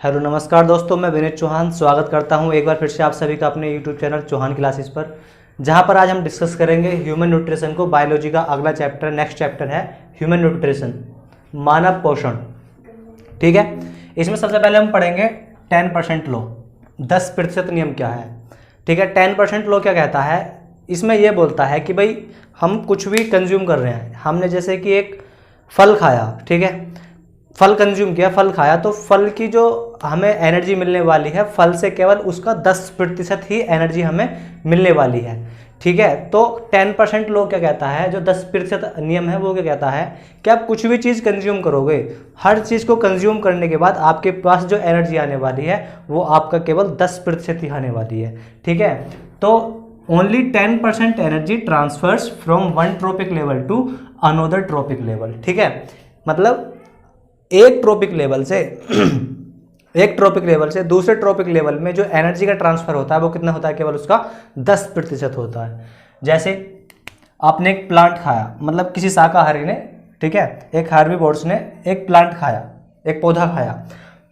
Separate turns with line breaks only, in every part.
Hello नमस्कार दोस्तों, मैं विनीत चौहान स्वागत करता हूं एक बार फिर से आप सभी का अपने यूट्यूब चैनल चौहान क्लासेस पर, जहां पर आज हम डिस्कस करेंगे ह्यूमन न्यूट्रिशन को। बायोलॉजी का अगला चैप्टर, नेक्स्ट चैप्टर है ह्यूमन न्यूट्रिशन, मानव पोषण। ठीक है, इसमें सबसे पहले हम पढ़ेंगे 10% लॉ, 10% नियम क्या है। ठीक है, 10% लॉ क्या कहता है, इसमें यह बोलता है कि भाई हम कुछ भी कंज्यूम कर रहे हैं, हमने जैसे कि एक फल खाया, ठीक है, फल कंज्यूम किया, फल खाया, तो फल की जो हमें एनर्जी मिलने वाली है, फल से केवल उसका 10% ही एनर्जी हमें मिलने वाली है। ठीक है, तो 10% लॉ क्या कहता है, जो 10% नियम है वो क्या कहता है कि आप कुछ भी चीज़ कंज्यूम करोगे, हर चीज़ को कंज्यूम करने के बाद आपके पास जो एनर्जी आने वाली है वो आपका केवल 10% ही आने वाली है। ठीक है, तो only 10% energy transfers from one trophic level to another trophic level. ठीक है, मतलब एक ट्रॉपिक लेवल से दूसरे ट्रॉपिक लेवल में जो एनर्जी का ट्रांसफर होता है वो कितना होता है, केवल उसका 10% होता है। जैसे आपने एक प्लांट खाया, मतलब किसी शाकाहारी ने, ठीक है, एक हार्बीवोर्स ने एक प्लांट खाया, एक पौधा खाया,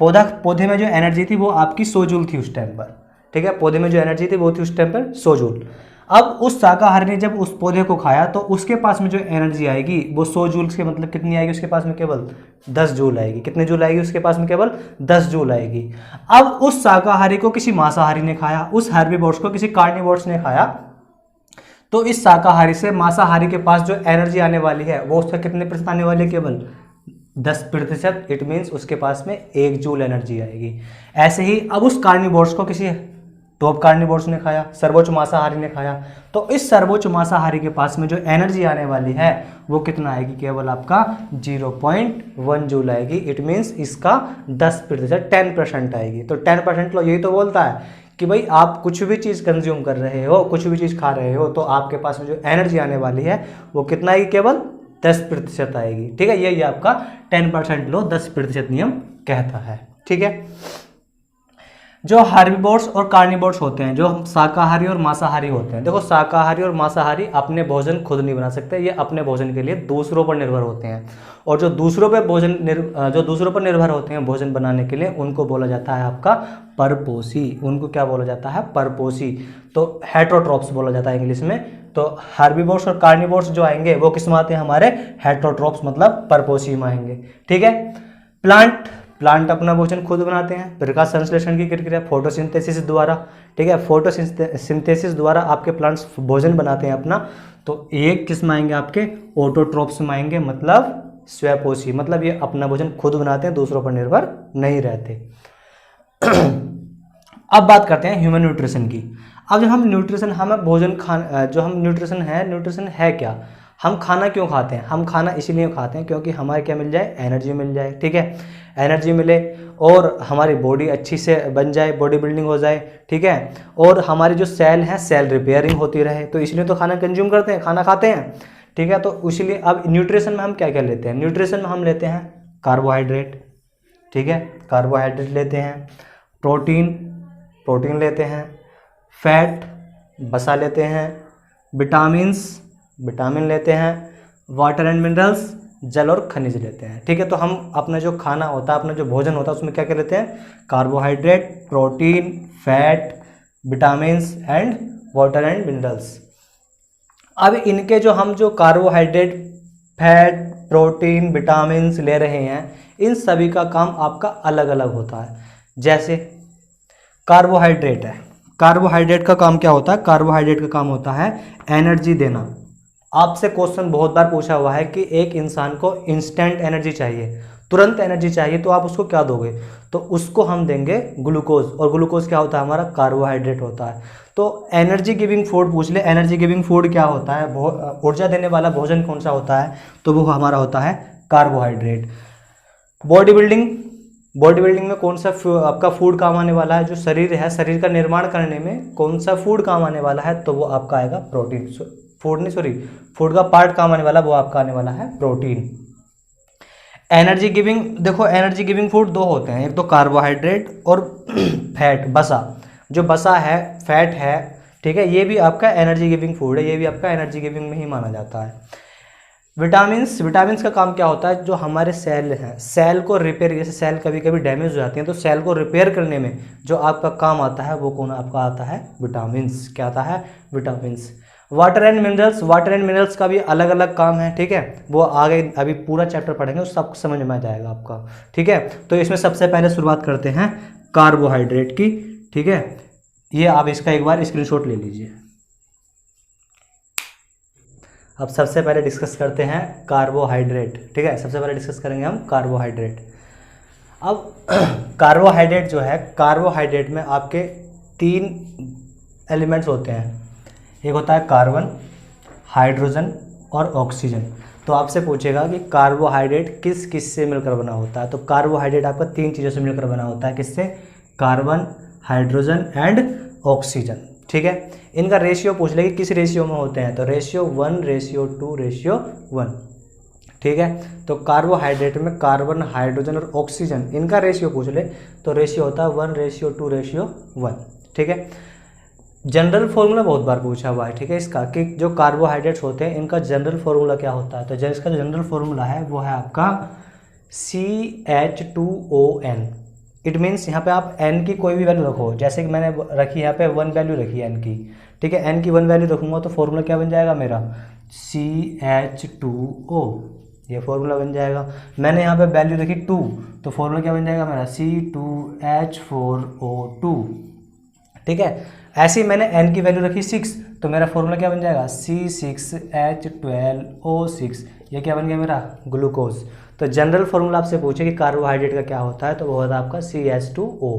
पौधे में जो एनर्जी थी वो आपकी 100 जूल थी उस टाइम पर। ठीक है, पौधे में जो एनर्जी थी वो थी उस टाइम पर 100 जूल। अब उस शाकाहारी ने जब उस पौधे को खाया तो उसके पास में जो एनर्जी आएगी वो 100 जूल के, मतलब कितनी आएगी उसके पास में, केवल 10 जूल आएगी। कितने जूल आएगी उसके पास में, केवल 10 जूल आएगी। अब उस शाकाहारी को किसी मांसाहारी ने खाया, उस हेर्बिवोर्स को किसी कार्निवोर्स ने खाया, तो इस शाकाहारी से मांसाहारी के पास जो एनर्जी आने वाली है वो उसका कितने प्रतिशत आने वाली है, केवल 10%। इट मीन्स उसके पास में 1 जूल एनर्जी आएगी। ऐसे ही अब उस कार्निवोर्स को किसी टॉप कार्निवोर्स ने खाया, सर्वोच्च मांसाहारी ने खाया, तो इस सर्वोच्च मांसाहारी के पास में जो एनर्जी आने वाली है वो कितना आएगी, केवल आपका 0.1 जूल आएगी। इट मीन्स इसका 10%, 10% आएगी। तो 10% लो यही तो बोलता है कि भाई आप कुछ भी चीज़ कंज्यूम कर रहे हो, कुछ भी चीज़ खा रहे हो, तो आपके पास में जो एनर्जी आने वाली है वो कितना आएगी, केवल 10% आएगी। ठीक है, यही आपका 10% लो, 10% नियम कहता है। ठीक है, जो हार्बिवोर्स और कार्निवोर्स होते हैं, जो शाकाहारी और मांसाहारी होते हैं, देखो शाकाहारी और मांसाहारी अपने भोजन खुद नहीं बना सकते, ये अपने भोजन के लिए दूसरों पर निर्भर होते हैं। और जो दूसरों पर निर्भर होते हैं भोजन बनाने के लिए, उनको बोला जाता है आपका परपोषी। उनको क्या बोला जाता है, परपोषी। तो हेटरोट्रॉप्स बोला जाता है इंग्लिश में। तो हार्बिवोर्स और कार्निवोर्स जो आएंगे वो किस में आते हैं, हमारे हेटरोट्रॉप्स, मतलब परपोषी में आएंगे। ठीक है, प्लांट अपना भोजन खुद बनाते हैं, प्रकाश संश्लेषण की प्रक्रिया फोटोसिंथेसिस द्वारा। ठीक है, फोटोसिंथेसिस द्वारा आपके प्लांट्स भोजन बनाते हैं अपना। तो एक किस में आएंगे, आपके ऑटोट्रॉप्स में आएंगे, मतलब स्वपोषी, मतलब ये अपना भोजन खुद बनाते हैं, दूसरों पर निर्भर नहीं रहते। अब बात करते हैं ह्यूमन न्यूट्रिशन की। अब जब हम न्यूट्रिशन, हमें भोजन खाना, जो हम न्यूट्रिशन है क्या, हम खाना क्यों खाते हैं, हम खाना इसीलिए खाते हैं क्योंकि हमारे क्या मिल जाए, एनर्जी मिल जाए। ठीक है, एनर्जी मिले और हमारी बॉडी अच्छी से बन जाए, बॉडी बिल्डिंग हो जाए। ठीक है, और हमारी जो सेल है, सेल रिपेयरिंग होती रहे, तो इसलिए तो खाना कंज्यूम करते हैं, खाना खाते हैं। ठीक है, तो इसलिए अब न्यूट्रिशन में हम क्या क्या लेते हैं, न्यूट्रिशन में हम लेते हैं कार्बोहाइड्रेट। ठीक है, कार्बोहाइड्रेट लेते हैं, प्रोटीन लेते हैं, फैट, वसा लेते हैं, विटामिन लेते हैं, वाटर एंड मिनरल्स, जल और खनिज लेते हैं। ठीक है, तो हम अपना जो खाना होता है, अपना जो भोजन होता है, उसमें क्या क्या लेते हैं, carbohydrate, protein, fat, vitamins and water and minerals. अब इनके जो कार्बोहाइड्रेट, फैट, प्रोटीन, विटामिन्स ले रहे हैं, इन सभी का काम आपका अलग अलग होता है। जैसे कार्बोहाइड्रेट है, कार्बोहाइड्रेट का काम क्या होता है, कार्बोहाइड्रेट का काम होता है एनर्जी देना। आपसे क्वेश्चन बहुत बार पूछा हुआ है कि एक इंसान को इंस्टेंट एनर्जी चाहिए, तुरंत एनर्जी चाहिए, तो आप उसको क्या दोगे, तो उसको हम देंगे ग्लूकोज। और ग्लूकोज क्या होता है, हमारा कार्बोहाइड्रेट होता है। तो एनर्जी गिविंग फूड पूछ ले, एनर्जी गिविंग फूड क्या होता है, ऊर्जा देने वाला भोजन कौन सा होता है, तो वो हमारा होता है कार्बोहाइड्रेट। बॉडी बिल्डिंग में कौन सा आपका फूड काम आने वाला है, जो शरीर है, शरीर का निर्माण करने में कौन सा फूड काम आने वाला है, तो वो आपका आएगा प्रोटीन। फूड का पार्ट काम आने वाला, वो आपका आने वाला है प्रोटीन। एनर्जी गिविंग, देखो एनर्जी गिविंग फूड दो होते हैं, एक तो कार्बोहाइड्रेट और फैट, वसा। जो वसा है, फैट है, ठीक है, ये भी आपका एनर्जी गिविंग फूड है, ये भी आपका एनर्जी गिविंग में ही माना जाता है। विटामिन्स का काम क्या होता है, जो हमारे सेल हैं, सेल को रिपेयर, जैसे सेल कभी कभी डैमेज हो जाती हैं तो सेल को रिपेयर करने में जो आपका काम आता है वो कौन आपका आता है, विटामिन्स। क्या आता है, विटामिन्स। वाटर एंड मिनरल्स का भी अलग अलग काम है, ठीक है, वो आगे अभी पूरा चैप्टर पढ़ेंगे, उस सब समझ में आ जाएगा आपका, ठीक है। तो इसमें सबसे पहले शुरुआत करते हैं कार्बोहाइड्रेट की, ठीक है। ये आप इसका एक बार स्क्रीनशॉट ले लीजिए। अब सबसे पहले डिस्कस करते हैं कार्बोहाइड्रेट, ठीक है, सबसे पहले डिस्कस करेंगे हम कार्बोहाइड्रेट। अब कार्बोहाइड्रेट जो है, कार्बोहाइड्रेट में आपके 3 एलिमेंट्स होते हैं, एक होता है कार्बन, हाइड्रोजन और ऑक्सीजन। तो आपसे पूछेगा कि कार्बोहाइड्रेट किस किस से मिलकर बना होता है, तो कार्बोहाइड्रेट आपका 3 चीज़ों से मिलकर बना होता है, किससे, कार्बन, हाइड्रोजन एंड ऑक्सीजन, ठीक है। इनका रेशियो पूछ लेगी किस रेशियो में होते हैं, तो रेशियो 1, रेशियो 2, रेशियो 1, ठीक है। तो कार्बोहाइड्रेट में कार्बन, हाइड्रोजन और ऑक्सीजन, इनका रेशियो पूछ ले तो रेशियो होता है 1, रेशियो 2, रेशियो 1, ठीक है। जनरल फॉर्मूला बहुत बार पूछा हुआ है, ठीक है, इसका कि जो कार्बोहाइड्रेट्स होते हैं इनका जनरल फॉर्मूला क्या होता है, तो इसका जो जनरल फॉर्मूला है वो है आपका CH2ON। इट मीन्स यहाँ पे आप n की कोई भी वैल्यू रखो, जैसे कि मैंने रखी यहाँ पे 1 वैल्यू रखी है n की, ठीक है, n की 1 वैल्यू रखूँगा तो फॉर्मूला क्या बन जाएगा मेरा, CH2O, ये फॉर्मूला बन जाएगा। मैंने यहाँ पे वैल्यू रखी 2 तो फॉर्मूला क्या बन जाएगा मेरा, C2H4O2, ठीक है। ऐसे ही मैंने n की वैल्यू रखी 6 तो मेरा फॉर्मूला क्या बन जाएगा, C6H12O6, ये क्या बन गया मेरा, ग्लूकोज। तो जनरल फॉर्मूला आपसे पूछे कि कार्बोहाइड्रेट का क्या होता है, तो वो होता है आपका CH2O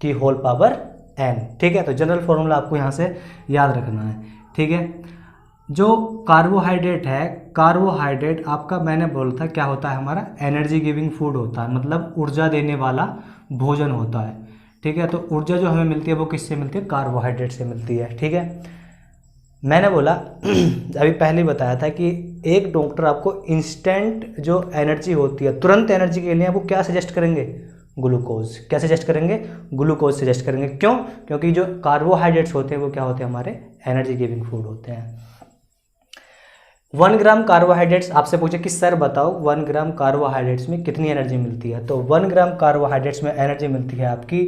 की होल पावर n, ठीक है। तो जनरल फॉर्मूला आपको यहाँ से याद रखना है, ठीक है। जो कार्बोहाइड्रेट है, कार्बोहाइड्रेट आपका मैंने बोला था क्या होता है, हमारा एनर्जी गिविंग फूड होता है, मतलब ऊर्जा देने वाला भोजन होता है, ठीक है। तो ऊर्जा जो हमें मिलती है वो किससे मिलती है, कार्बोहाइड्रेट से मिलती है, ठीक है। मैंने बोला अभी पहले बताया था कि एक डॉक्टर आपको इंस्टेंट जो एनर्जी होती है, तुरंत एनर्जी के लिए आपको क्या सजेस्ट करेंगे, ग्लूकोज। क्या सजेस्ट करेंगे, ग्लूकोज सजेस्ट करेंगे। क्यों, क्योंकि जो कार्बोहाइड्रेट्स होते हैं वो क्या होते हैं, हमारे एनर्जी गिविंग फूड होते हैं। 1 ग्राम कार्बोहाइड्रेट्स आपसे पूछे कि सर बताओ 1 ग्राम कार्बोहाइड्रेट्स में कितनी एनर्जी मिलती है, तो 1 ग्राम कार्बोहाइड्रेट्स में एनर्जी मिलती है आपकी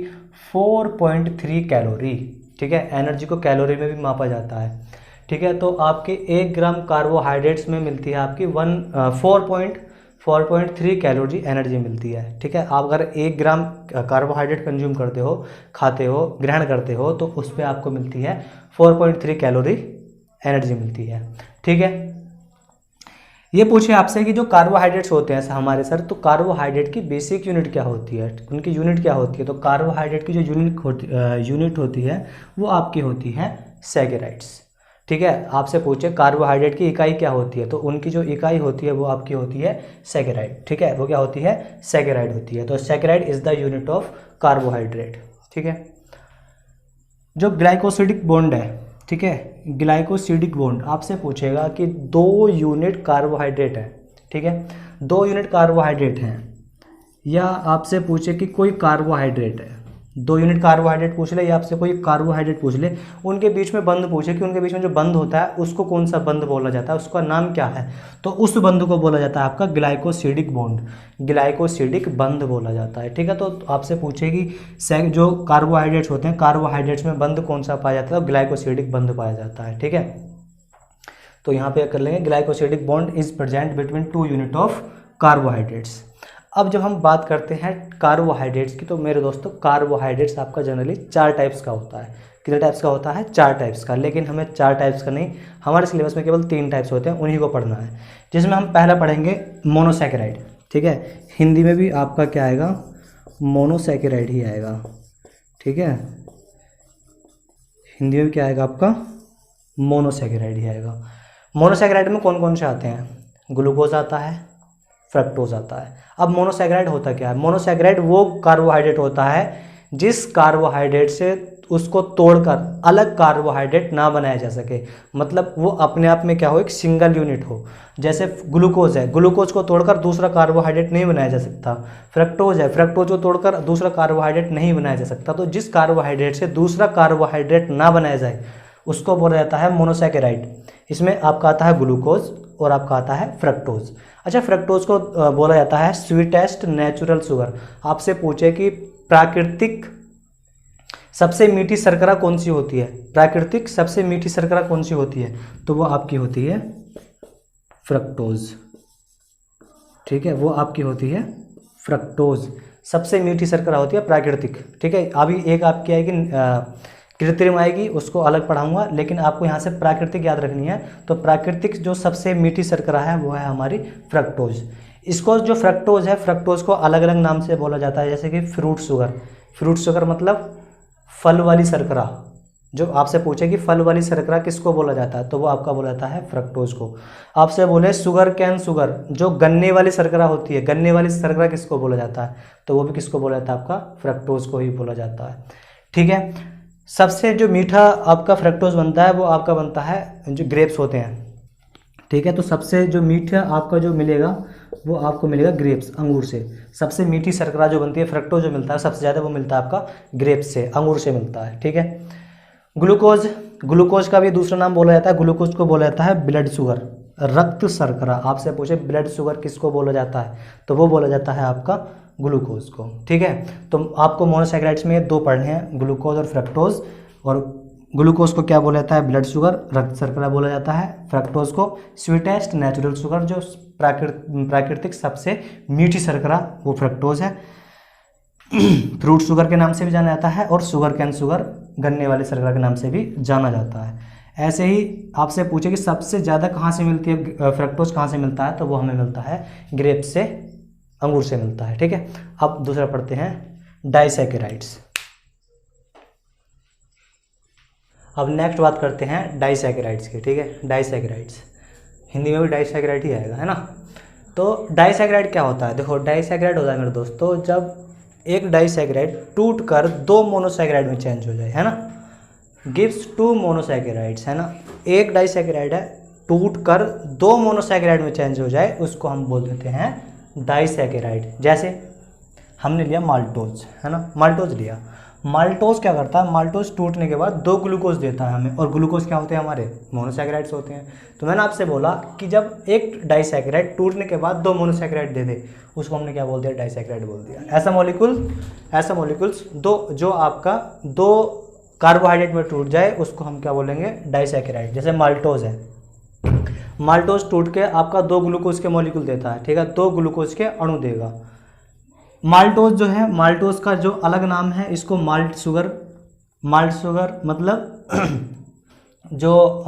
4.3 कैलोरी, ठीक है। एनर्जी को कैलोरी में भी मापा जाता है, ठीक है। तो आपके 1 ग्राम कार्बोहाइड्रेट्स में मिलती है आपकी 4.3 कैलोरी एनर्जी मिलती है, ठीक है। आप अगर 1 ग्राम कार्बोहाइड्रेट कंज्यूम करते हो, खाते हो, ग्रहण करते हो, तो उस पर आपको मिलती है 4.3 कैलोरी एनर्जी मिलती है, ठीक है। ये पूछे आपसे कि जो कार्बोहाइड्रेट्स होते हैं हमारे सर, तो कार्बोहाइड्रेट की बेसिक यूनिट क्या होती है, उनकी यूनिट क्या होती है, तो कार्बोहाइड्रेट की जो यूनिट होती है वो आपकी होती है सैकेराइड्स, ठीक है। आपसे पूछे कार्बोहाइड्रेट की इकाई क्या होती है, तो उनकी जो इकाई होती है वो आपकी होती है सैकेराइड, ठीक है। वो क्या होती है, सैकेराइड होती है। तो saccharide is the unit of carbohydrate, ठीक है। जो ग्लाइकोसिडिक बॉन्ड है, ठीक है, ग्लाइकोसिडिक बॉन्ड आपसे पूछेगा कि 2 यूनिट कार्बोहाइड्रेट है, ठीक है, 2 यूनिट कार्बोहाइड्रेट हैं, या आपसे पूछे कि कोई कार्बोहाइड्रेट है, 2 यूनिट कार्बोहाइड्रेट पूछ ले, या आपसे कोई कार्बोहाइड्रेट पूछ ले, उनके बीच में बंध पूछे कि उनके बीच में जो बंध होता है उसको कौन सा बंध बोला जाता है, उसका नाम क्या है, तो उस बंध को बोला जाता है आपका ग्लाइकोसिडिक बॉन्ड, ग्लाइकोसिडिक बंध बोला जाता है, ठीक है। तो आपसे पूछेगी जो कार्बोहाइड्रेट्स होते हैं, कार्बोहाइड्रेट्स में बंध कौन सा पाया जाता है, तो ग्लाइकोसिडिक बंध पाया जाता है, ठीक है। तो यहाँ पे कर लेंगे glycosidic bond is present between 2 unit of carbohydrates. अब जब हम बात करते हैं कार्बोहाइड्रेट्स की, तो मेरे दोस्तों कार्बोहाइड्रेट्स आपका जनरली 4 टाइप्स का होता है। कितने टाइप्स का होता है, 4 टाइप्स का, लेकिन हमें 4 टाइप्स का नहीं, हमारे सिलेबस में केवल 3 टाइप्स होते हैं, उन्हीं को पढ़ना है, जिसमें हम पहला पढ़ेंगे मोनोसैकेराइड, ठीक है। हिंदी में भी आपका क्या आएगा, मोनोसैकेराइड ही आएगा, ठीक है। हिंदी में भी क्या आएगा आपका, मोनोसैकेराइड ही आएगा। मोनोसैकेराइड में कौन कौन से आते हैं, ग्लूकोज आता है, फ्रक्टोज आता है। अब मोनोसैकेराइड होता क्या है, मोनोसैकेराइड वो कार्बोहाइड्रेट होता है जिस कार्बोहाइड्रेट से उसको तोड़कर अलग कार्बोहाइड्रेट ना बनाया जा सके, मतलब वो अपने आप में क्या हो, एक सिंगल यूनिट हो। जैसे ग्लूकोज है, ग्लूकोज को तोड़कर दूसरा कार्बोहाइड्रेट नहीं बनाया जा सकता। फ्रक्टोज है, फ्रक्टोज को तोड़कर दूसरा कार्बोहाइड्रेट नहीं बनाया जा सकता। तो जिस कार्बोहाइड्रेट से दूसरा कार्बोहाइड्रेट ना बनाया जाए उसको बोला जाता है मोनोसैकेराइड। इसमें आपका आता है ग्लूकोज और आपका आता है फ्रक्टोज। अच्छा, फ्रक्टोज को बोला जाता है स्वीटेस्ट नेचुरल शुगर। आपसे पूछे कि प्राकृतिक सबसे मीठी शर्करा कौन सी होती है, प्राकृतिक सबसे मीठी शर्करा कौन सी होती है, तो वो आपकी होती है फ्रक्टोज। ठीक है, वो आपकी होती है फ्रक्टोज, सबसे मीठी शर्करा होती है प्राकृतिक। ठीक है, अभी एक आपकी आएगी कृत्रिम आएगी, उसको अलग पढ़ाऊंगा, लेकिन आपको यहाँ से प्राकृतिक याद रखनी है। तो प्राकृतिक जो सबसे मीठी शर्करा है वो है हमारी फ्रक्टोज। इसको जो फ्रक्टोज है, फ्रक्टोज को अलग अलग नाम से बोला जाता है, जैसे कि फ्रूट शुगर। फ्रूट शुगर मतलब फल वाली शर्करा। जो आपसे पूछे कि फल वाली शर्करा किसको बोला जाता है, तो वो आपका बोला जाता है फ्रक्टोज को। आपसे बोले शुगर कैन शुगर, जो गन्ने वाली शर्करा होती है, गन्ने वाली शर्करा किसको बोला जाता है, तो वो भी किसको बोला जाता है, आपका फ्रक्टोज को ही बोला जाता है। ठीक है, सबसे जो मीठा आपका फ्रक्टोज बनता है वो आपका बनता है जो ग्रेप्स होते हैं। ठीक है, तो सबसे जो मीठा आपका जो मिलेगा वो आपको मिलेगा ग्रेप्स, अंगूर से। सबसे मीठी शर्करा जो बनती है, फ्रक्टोज जो मिलता है सबसे ज़्यादा वो मिलता है आपका ग्रेप्स से, अंगूर से मिलता है। ठीक है, ग्लूकोज, ग्लूकोज का भी दूसरा नाम बोला जाता है, ग्लूकोज को बोला जाता है ब्लड शुगर, रक्त शर्करा। आपसे पूछे ब्लड शुगर किसको बोला जाता है, तो वो बोला जाता है आपका ग्लूकोज को। ठीक है, तो आपको मोनोसैकेराइड्स में दो पढ़ने हैं, ग्लूकोज और फ्रक्टोज। और ग्लूकोज को क्या बोला जाता है, ब्लड शुगर, रक्त शर्करा बोला जाता है। फ्रक्टोज को स्वीटेस्ट नेचुरल शुगर, जो प्राकृतिक सबसे मीठी शर्करा, वो फ्रक्टोज है। फ्रूट शुगर के नाम से भी जाना जाता है, और शुगर कैन शुगर, गन्ने वाले शर्करा के नाम से भी जाना जाता है। ऐसे ही आपसे पूछे कि सबसे ज़्यादा कहाँ से मिलती है फ्रक्टोज, कहाँ से मिलता है, तो वो हमें मिलता है ग्रेप से, अंगूर से मिलता है। ठीक है, अब दूसरा पढ़ते हैं डाइसैकेराइड्स। अब नेक्स्ट बात करते हैं डाइसैकेराइड्स की। ठीक है, डाइसैकेराइड्स हिंदी में भी डाइसैकेराइड ही आएगा, है ना। तो डाइसैकेराइड क्या होता है, देखो डाइसैकेराइड होता है मेरे दोस्तों जब एक डाइसैकेराइड टूट कर दो मोनोसैकेराइड में चेंज हो जाए, है ना, गिव्स टू मोनोसैकेराइड्स, है ना। एक डाइसैकेराइड है, टूट कर दो मोनोसैकेराइड में चेंज हो जाए, उसको हम बोल देते हैं डाइसैकेराइड। जैसे हमने लिया माल्टोज, है ना, माल्टोज लिया, माल्टोज क्या करता है, माल्टोज टूटने के बाद दो ग्लूकोज देता है हमें, और ग्लूकोज क्या होते हैं हमारे, मोनोसैकेराइड्स होते हैं। तो मैंने आपसे बोला कि जब एक डाइसैकेराइड टूटने के बाद दो मोनोसैकेराइड दे दे, उसको हमने क्या बोल दिया, डाइसैकेराइड बोल दिया। ऐसा मॉलिक्यूल्स दो, जो आपका दो कार्बोहाइड्रेट में टूट जाए, उसको हम क्या बोलेंगे, डाइसैकेराइड। जैसे माल्टोज है, माल्टोज टूट के आपका दो ग्लूकोज के मॉलिक्यूल देता है, ठीक है, दो ग्लूकोज के अणु देगा। माल्टोज जो है, माल्टोज का जो अलग नाम है, इसको माल्ट शुगर मतलब जो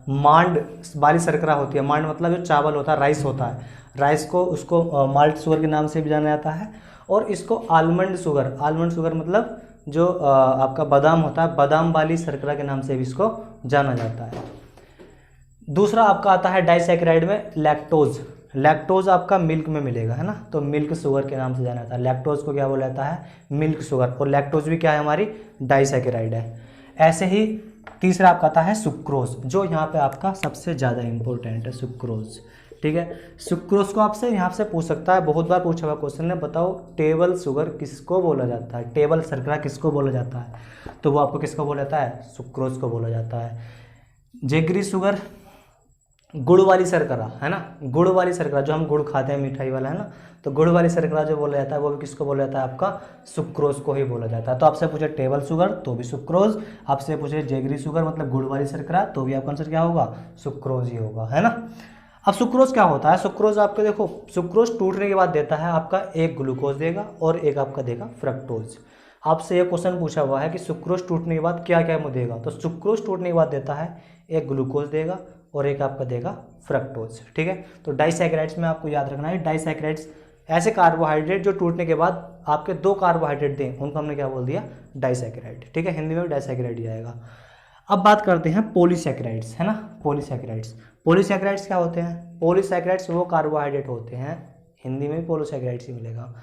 मांड वाली शर्करा होती है, मांड मतलब जो चावल होता है, राइस होता है, राइस को उसको माल्ट शुगर के नाम से भी जाना जाता है। और इसको आलमंड शुगर मतलब जो आपका बादाम होता है, बादाम वाली शर्करा के नाम से भी इसको जाना जाता है। दूसरा आपका आता है डाइसैकेराइड में लैक्टोज आपका मिल्क में मिलेगा, है ना, तो मिल्क शुगर के नाम से जाना जाता है। लैक्टोज को क्या बोला जाता है, मिल्क शुगर, और लैक्टोज भी क्या है, हमारी डाइसैकेराइड है। ऐसे ही तीसरा आपका आता है सुक्रोज, जो यहाँ पे आपका सबसे ज़्यादा इंपॉर्टेंट है, सुक्रोज। ठीक है, सुक्रोज को आपसे यहाँ से पूछ सकता है, बहुत बार पूछा हुआ क्वेश्चन ने, बताओ टेबल शुगर किसको बोला जाता है, टेबल शर्करा किसको बोला जाता है, तो वो आपको किसको बोला जाता है, सुक्रोज को बोला जाता है। जेगरी शुगर गुड़ वाली शर्करा, है ना, गुड़ वाली शर्करा, जो हम गुड़ खाते हैं मिठाई वाला, है ना, तो गुड़ वाली शर्करा जो बोला जाता है वो भी किसको बोला जाता है, आपका सुक्रोज को ही बोला जाता है। तो आपसे पूछे टेबल शुगर तो भी सुक्रोज, आपसे पूछे जेगरी शुगर मतलब गुड़ वाली शर्करा, तो भी आपका आंसर क्या होगा, सुक्रोज ही होगा, है ना। अब सुक्रोज क्या होता है, सुक्रोज आपके देखो, सुक्रोज टूटने के बाद देता है आपका एक ग्लूकोज देगा और एक आपका देगा फ्रक्टोज। आपसे ये क्वेश्चन पूछा हुआ है कि सुक्रोज टूटने के बाद क्या क्या देगा, तो सुक्रोज टूटने के बाद देता है एक ग्लूकोज देगा और एक आपका देगा फ्रक्टोज। ठीक है, तो डाइसैकेराइड्स में आपको याद रखना है, डाइसैकेराइड्स ऐसे कार्बोहाइड्रेट जो टूटने के बाद आपके दो कार्बोहाइड्रेट दें, उनको हमने क्या बोल दिया, डाइसैकेराइड। ठीक है, हिंदी में भी डाइसैकेराइड ही आएगा। अब बात करते हैं पॉलीसैकेराइड्स, है ना, पॉलीसैकेराइड्स क्या होते हैं, पॉलीसैकेराइड्स वो कार्बोहाइड्रेट होते हैं, हिंदी में भी पॉलीसैकेराइड्स ही मिलेगा।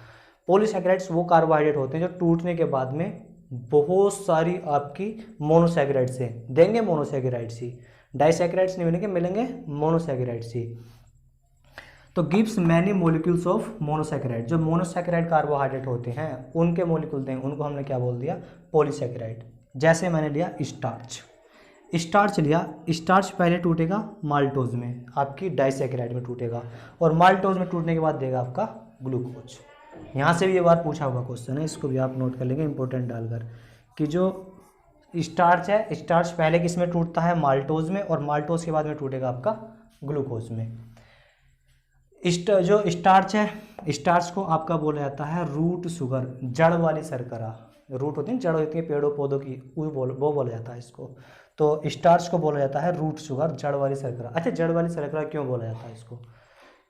पॉलीसैकेराइड्स वो कार्बोहाइड्रेट होते हैं जो टूटने के बाद में बहुत सारी आपकी मोनोसैकेराइड्स से देंगे, मोनोसैकेराइड्स ही, डाइसैकेराइड्स नहीं मिलेंगे, मिलेंगे मोनोसैकेराइड्स ही। तो gives many molecules of monosaccharide, जो मोनोसैकेराइड कार्बोहाइड्रेट होते हैं उनके मॉलिक्यूल देंगे, उनको हमने क्या बोल दिया, पॉलीसैकेराइड। जैसे मैंने लिया स्टार्च लिया, स्टार्च पहले टूटेगा माल्टोज में, आपकी डाइसैकेराइड में टूटेगा, और माल्टोज में टूटने के बाद देगा आपका ग्लूकोज। यहाँ से भी ये बार पूछा हुआ क्वेश्चन है, इसको भी आप नोट कर लेंगे इंपॉर्टेंट डालकर, कि जो स्टार्च है, स्टार्च पहले किस में टूटता है, माल्टोज में, और माल्टोज के बाद में टूटेगा आपका ग्लूकोज में। जो स्टार्च है, स्टार्च को आपका बोला जाता है रूट शुगर, जड़ वाली शर्करा। रूट होती है, जड़ होती है पेड़ों पौधों की, वो बोला जाता है इसको। तो स्टार्च को बोला जाता है रूट शुगर, जड़ वाली शर्करा। अच्छा, जड़ वाली शर्करा क्यों बोला जाता है इसको?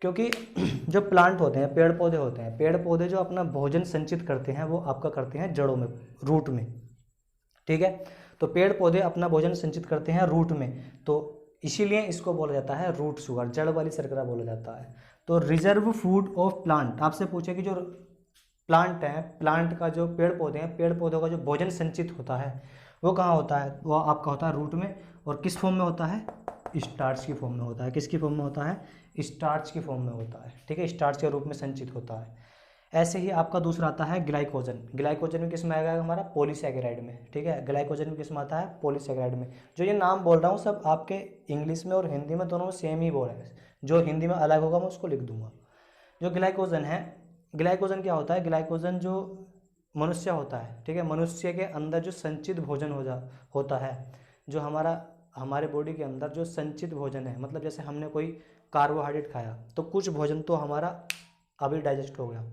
क्योंकि जो प्लांट होते हैं, पेड़ पौधे होते हैं, पेड़ पौधे जो अपना भोजन संचित करते हैं वो आपका करते हैं जड़ों में, रूट में, ठीक है। तो पेड़ पौधे अपना भोजन संचित करते हैं रूट में, तो इसीलिए इसको बोला जाता है रूट शुगर, जड़ वाली शर्करा बोला जाता है। तो रिजर्व फूड ऑफ प्लांट, आपसे पूछे कि जो प्लांट है, प्लांट का जो पेड़ पौधे हैं, पेड़ पौधों का जो भोजन संचित होता है वो कहाँ होता है, वो आपका होता है रूट में, और किस फॉर्म में होता है, स्टार्च की फॉर्म में होता है। किसकी फॉर्म में होता है, स्टार्च की फॉर्म में होता है, ठीक है, स्टार्च के रूप में संचित होता है। ऐसे ही आपका दूसरा आता है ग्लाइकोजन। ग्लाइकोजन में किस में आएगा हमारा, पॉलीसैकेराइड में, ठीक है। ग्लाइकोजन में किस में आता है, पॉलीसैकेराइड में। जो ये नाम बोल रहा हूँ सब आपके इंग्लिश में और हिंदी में दोनों में सेम ही बोल रहे हैं, जो हिंदी में अलग होगा मैं उसको लिख दूंगा। जो ग्लाइकोजन है, ग्लाइकोजन क्या होता है, ग्लाइकोजन जो मनुष्य होता है, ठीक है, मनुष्य के अंदर जो संचित भोजन होता है, जो हमारे बॉडी के अंदर जो संचित भोजन है, मतलब जैसे हमने कोई कार्बोहाइड्रेट खाया तो कुछ भोजन तो हमारा अभी डाइजेस्ट हो गया,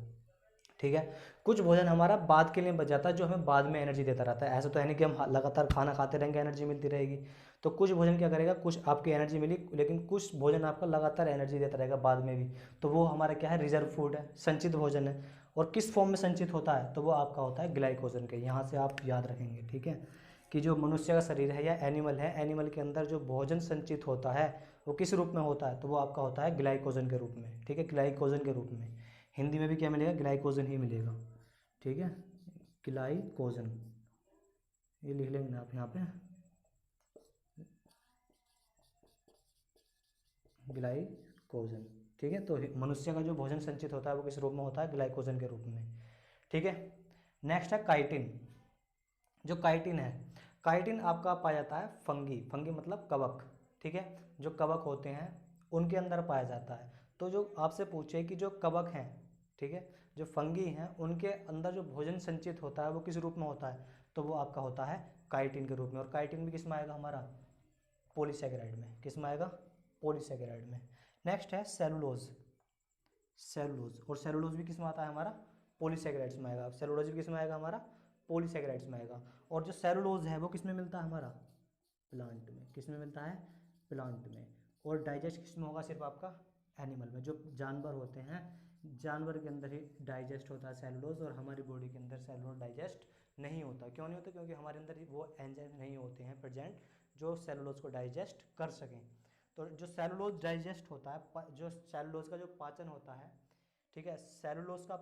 ठीक है, कुछ भोजन हमारा बाद के लिए बच जाता है जो हमें बाद में एनर्जी देता रहता है। ऐसा तो है नहीं कि हम लगातार खाना खाते रहेंगे एनर्जी मिलती रहेगी। तो कुछ भोजन क्या करेगा, कुछ आपकी एनर्जी मिली, लेकिन कुछ भोजन आपका लगातार एनर्जी देता रहेगा बाद में भी, तो वो हमारा क्या है, रिजर्व फूड है, संचित भोजन है। और किस फॉर्म में संचित होता है, तो वो आपका होता है ग्लाइकोजन के। यहाँ से आप याद रखेंगे, ठीक है, कि जो मनुष्य का शरीर है या एनिमल है, एनिमल के अंदर जो भोजन संचित होता है वो किस रूप में होता है, तो वो आपका होता है ग्लाइकोजन के रूप में, ठीक है, ग्लाइकोजन के रूप में। हिंदी में भी क्या मिलेगा, ग्लाइकोजन ही मिलेगा, ठीक है, ग्लाइकोजन, ये लिख लेंगे आप यहाँ पे, ग्लाइकोजन, ठीक है। तो मनुष्य का जो भोजन संचित होता है वो किस रूप में होता है, ग्लाइकोजन के रूप में, ठीक है। नेक्स्ट है काइटिन। जो काइटिन है, काइटिन आपका पाया जाता है फंगी, फंगी मतलब कवक, ठीक है, जो कवक होते हैं उनके अंदर पाया जाता है। तो जो आपसे पूछे कि जो कवक हैं, ठीक है, जो फंगी हैं उनके अंदर जो भोजन संचित होता है वो किस रूप में होता है, तो वो आपका होता है काइटिन के रूप में। और काइटिन भी किस में आएगा हमारा, पॉलीसैकेराइड में। किस में आएगा, पॉलीसैकेराइड में। नेक्स्ट है सेलुलोज, सेलुलोज, और सेलुलोज भी किस में आता है हमारा, पॉलीसैकेराइड्स में आएगा। सेलुलोज भी किस में आएगा हमारा, पॉलीसैकेराइड्स में आएगा। और जो सेलुलोज है वो किस में मिलता है हमारा, प्लांट में। किस में मिलता है, प्लांट में। और डाइजेस्ट किस में होगा, सिर्फ आपका एनिमल में। जो जानवर होते हैं, जानवर के अंदर ही डाइजेस्ट होता है सेलुलोज, और हमारी बॉडी के अंदर सेलुलोज डाइजेस्ट नहीं होता। क्यों नहीं होता, क्योंकि हमारे अंदर वो एंजाइम नहीं होते हैं प्रेजेंट जो सेलुलोज को डाइजेस्ट कर सकें। तो जो सेलुलोज डाइजेस्ट होता है, जो सेलुलोज का जो पाचन होता है, ठीक है, सेलुलोज का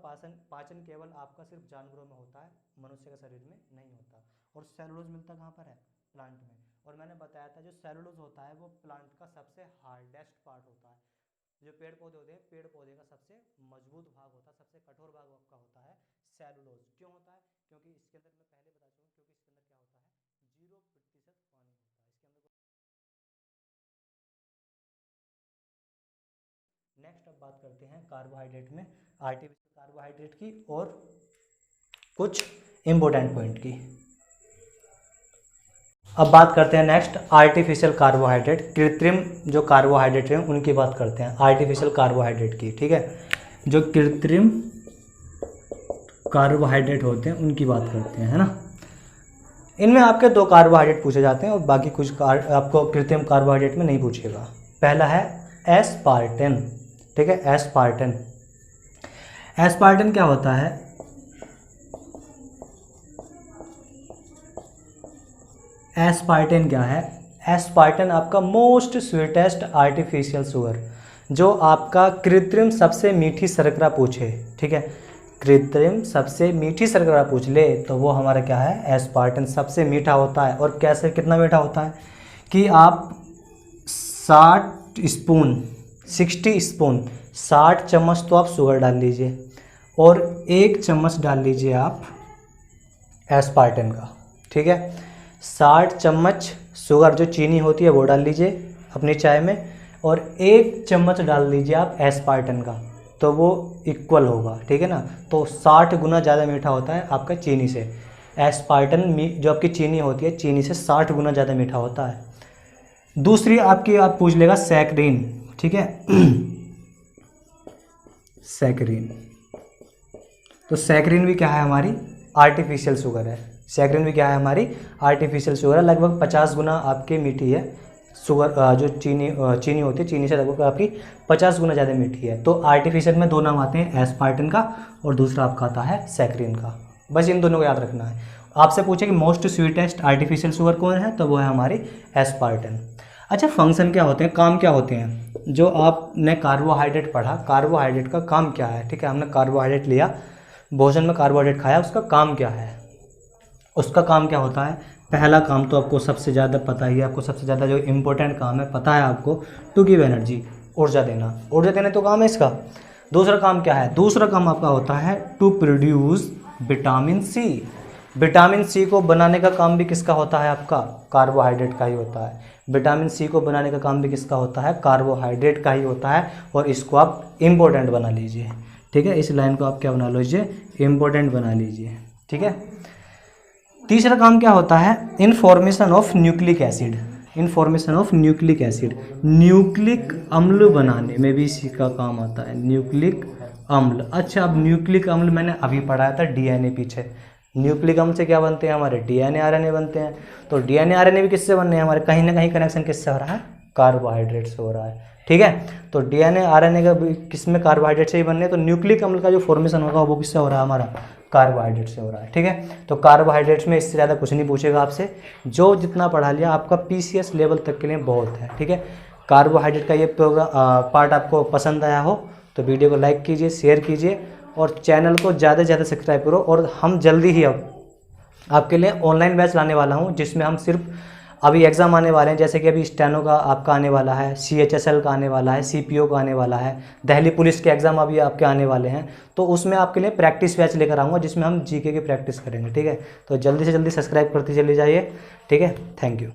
पाचन केवल आपका सिर्फ जानवरों में होता है, मनुष्य के शरीर में नहीं होता। और सेलुलोज मिलता कहाँ पर है, प्लांट में। और मैंने बताया था जो सेलुलोज होता है वो प्लांट का सबसे हार्डेस्ट पार्ट होता है। जो पेड़ पौधे होते हैं, पेड़ पौधे का सबसे मजबूत भाग होता है, सबसे कठोर भाग आपका होता है सेलुलोज। क्यों होता है, क्योंकि इसके अंदर, मैं पहले बता चुका हूँ, क्योंकि इसके अंदर क्या होता है, 0% पानी होता है इसके अंदर। नेक्स्ट अब बात करते हैं कार्बोहाइड्रेट में, आर्टिफिशियल कार्बोहाइड्रेट की और कुछ इंपॉर्टेंट पॉइंट की। अब बात करते हैं नेक्स्ट आर्टिफिशियल कार्बोहाइड्रेट, कृत्रिम जो कार्बोहाइड्रेट हैं उनकी बात करते हैं, आर्टिफिशियल कार्बोहाइड्रेट की, ठीक है। जो कृत्रिम कार्बोहाइड्रेट होते हैं उनकी बात करते हैं, है ना। इनमें आपके 2 कार्बोहाइड्रेट पूछे जाते हैं और बाकी कुछ आपको कृत्रिम कार्बोहाइड्रेट में नहीं पूछेगा। पहला है एस्पार्टेन, ठीक है, एस्पार्टेन। एस्पार्टेन क्या होता है, एस्पार्टेन क्या है, एस्पार्टेन आपका मोस्ट स्वीटेस्ट आर्टिफिशियल शुगर, जो आपका कृत्रिम सबसे मीठी शर्करा पूछे, ठीक है, कृत्रिम सबसे मीठी शर्करा पूछ ले तो वो हमारा क्या है, एस्पार्टेन सबसे मीठा होता है। और कैसे, कितना मीठा होता है कि आप 60 स्पून 60 चम्मच तो आप शुगर डाल लीजिए और 1 चम्मच डाल लीजिए आप एस्पार्टेन का, ठीक है। 60 चम्मच शुगर जो चीनी होती है वो डाल लीजिए अपनी चाय में, और 1 चम्मच डाल लीजिए आप एस्पार्टन का, तो वो इक्वल होगा, ठीक है ना। तो 60 गुना ज़्यादा मीठा होता है आपका चीनी से। एस्पार्टन जो आपकी चीनी होती है चीनी से 60 गुना ज़्यादा मीठा होता है। दूसरी आपकी आप पूछ लेगा सैकरीन, ठीक है। सैकरीन, तो सैकरीन भी क्या है हमारी आर्टिफिशियल शुगर है। सैकरीन भी क्या है हमारी आर्टिफिशियल शुगर है, लगभग 50 गुना आपकी मीठी है शुगर, जो चीनी होती है चीनी से लगभग आपकी 50 गुना ज़्यादा मीठी है। तो आर्टिफिशियल में 2 नाम आते हैं, एस्पार्टन का और दूसरा आपका आता है सैकरीन का। बस इन दोनों को याद रखना है। आपसे पूछे कि मोस्ट स्वीटेस्ट आर्टिफिशियल शुगर कौन है, तो वो है हमारी एस्पार्टन। अच्छा, फंक्शन क्या होते हैं, काम क्या होते हैं, जो आपने कार्बोहाइड्रेट पढ़ा, कार्बोहाइड्रेट का काम क्या है, ठीक है। हमने कार्बोहाइड्रेट लिया, भोजन में कार्बोहाइड्रेट खाया, उसका काम क्या है, उसका काम क्या होता है। पहला काम तो आपको सबसे ज़्यादा पता ही है, आपको सबसे ज़्यादा जो इम्पोर्टेंट काम है पता है आपको, टू गिव एनर्जी, ऊर्जा देना, ऊर्जा देना तो काम है इसका। दूसरा काम क्या है, दूसरा काम आपका होता है to produce vitamin C. Vitamin C को बनाने का काम भी किसका होता है, आपका कार्बोहाइड्रेट का ही होता है। विटामिन सी को बनाने का काम भी किसका होता है, कार्बोहाइड्रेट का ही होता है। और इसको आप इम्पोर्टेंट बना लीजिए, ठीक है। इस लाइन को आप क्या बना लीजिए, इम्पोर्टेंट बना लीजिए, ठीक है। तीसरा काम क्या होता है, information of nucleic acid. Information of nucleic acid, nucleic अम्ल बनाने में भी इसी का काम आता है, न्यूक्लिक अम्ल। अच्छा, अब न्यूक्लिक अम्ल मैंने अभी पढ़ाया था डीएनए पीछे। न्यूक्लिक अम्ल से क्या बनते हैं हमारे, डीएनए आरएनए बनते हैं। तो डीएनए आरएनए भी किससे बनने हैं हमारे, कहीं ना कहीं कनेक्शन किससे हो रहा है, कार्बोहाइड्रेट से हो रहा है, ठीक है। तो डीएनए आरएनए का भी किस में, कार्बोहाइड्रेट से ही बनने हैं। तो न्यूक्लिक अम्ल का जो फॉर्मेशन होगा वो किससे हो रहा है, हमारा कार्बोहाइड्रेट से हो रहा है, ठीक है। तो कार्बोहाइड्रेट्स में इससे ज़्यादा कुछ नहीं पूछेगा आपसे, जो जितना पढ़ा लिया आपका पीसीएस लेवल तक के लिए बहुत है, ठीक है। कार्बोहाइड्रेट का ये पार्ट आपको पसंद आया हो तो वीडियो को लाइक कीजिए, शेयर कीजिए और चैनल को ज़्यादा से ज़्यादा सब्सक्राइब करो। और हम जल्दी ही अब आपके लिए ऑनलाइन बैच लाने वाला हूँ, जिसमें हम सिर्फ अभी एग्ज़ाम आने वाले हैं, जैसे कि अभी स्टेनो का आपका आने वाला है, CHSL का आने वाला है, CPO का आने वाला है, दिल्ली पुलिस के एग्ज़ाम अभी आपके आने वाले हैं। तो उसमें आपके लिए प्रैक्टिस बैच लेकर आऊँगा, जिसमें हम जीके की प्रैक्टिस करेंगे, ठीक है। तो जल्दी से जल्दी सब्सक्राइब करते चले जाइए, ठीक है। Thank you.